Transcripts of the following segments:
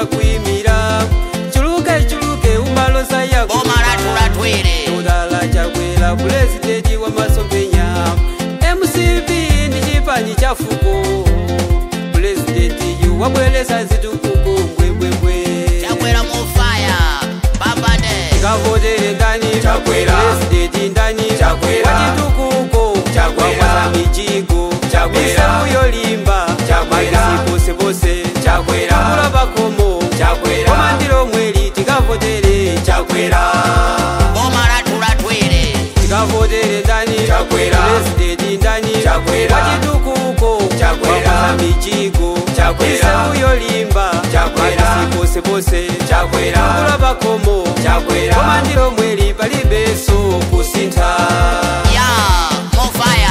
na kuimira chuluke umaloza yako Bomara tulatwire Udala Chakwera presidenti wa Masopenya MCP ndi chipani cha fuko presidenti yu wabweleza zitukuko mbwembwe Chakwera mufaya babane Tikavotere ndani Chakwera presidenti ndani Chakwera wachitukuko Chakwera mijigo Chakwera yolimba Chakwera bose Chakwera Kula bakomo Chakwera Komandiro mweli tikavotere Chakwera Bomara tulatwire tikavotere ndani Chakwera presidenti ndani Chakwera wachitukuko Chakwera mijigo Chakwera yolimba Chakwera bose Chakwera Kula bakomo Chakwera Komandiro mweli palibeso kusinta Ya mufaya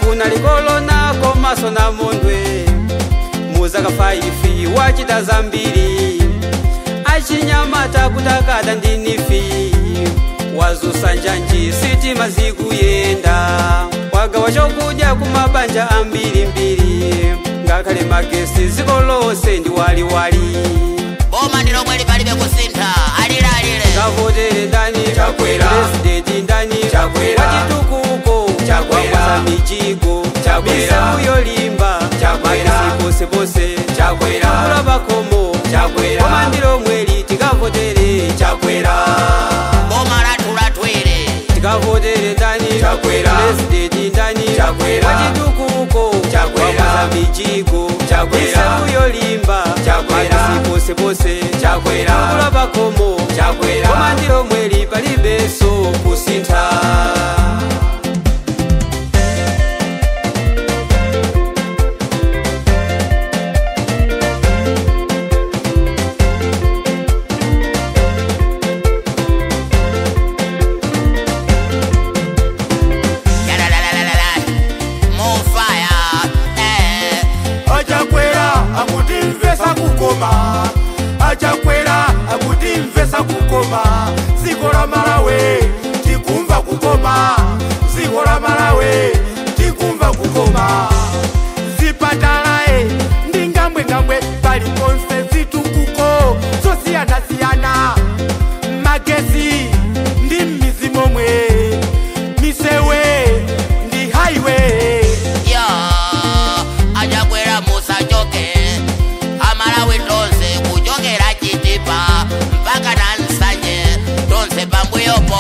kuna likolo nako maso na mondwe muzaka 5 wachita zambiri achinyamata kutakata ndinifi wazusanja nji sitima zikuyenda wagawa chokudya kumabanja ambirimbiri ngakhale magesi zikolose ndi waliwali Boma ndilo mweli palibe kusintha alile tikavotere ndani Chakwera presidenti ndani Chakwera wachitukuko Chakwera mijigo Chakwera yolimba Chakwera bose Chakwera Kula bakomo Chakwera Komandiro mweli tikavotere Chakwera Bomara tulatwire tikavotere ndani Chakwera presidenti ndani Chakwera wachitukuko Chakwera mijigo Chakwera yolimba Chakwera bose Chakwera Kula bakomo Chakwera Komandiro mweli palibeso kusintha Mufaya Achakwera akuti mvesa kukoma Achakwera akuti mvesa kukoma Ziko la Malawi tikumva kukoma Ziko la Malawi tikumva kukoma Zipatalae ndingambwe pali konse zitukuko Sosiyana magesi ndi mizimomwe Misewe ndi highway Ya Achakwera musachoke Amalawi tonse kuchokera chitipa mpaka na nsanje tonse pambuyopo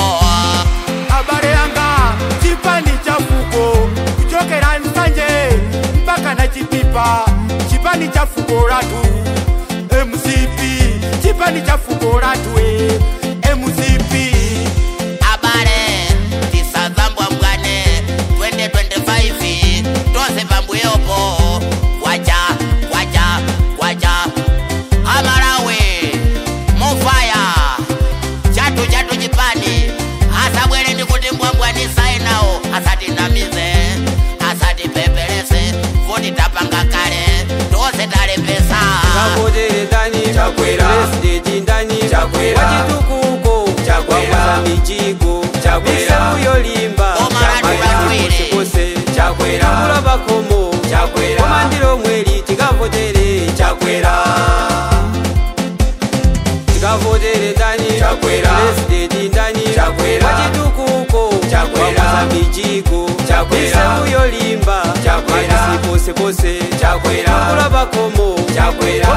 Abale yanga chipani cha fuko kuchokera nsanje mpaka na chitipa chipani cha fuko latu MCP chipani cha fuko latu MCP Abale tisazambwa mgane 2025 tonse pambuyopo Kwacha Amalawi mufaya chatu chipani asabwere ndikuti mbwambwani sainawo asatinamize asatipepelese futi tapanga kale tonse talepesa tikavotere ndani Chakwera presidenti ndani Chakwera wachitukuko Chakwera mijigo Chakwera yolimba Bomara tulatwire bose Chakwera Kula bakomo Chakwera Komandiro mweli tikavotere Chakwera tikavotere ndani Chakwera presidenti ndani Chakwera wachitukuko Chakwera mijigo Chakwera yolimba Chakwera bose Chakwera Kula bakomo Chakwera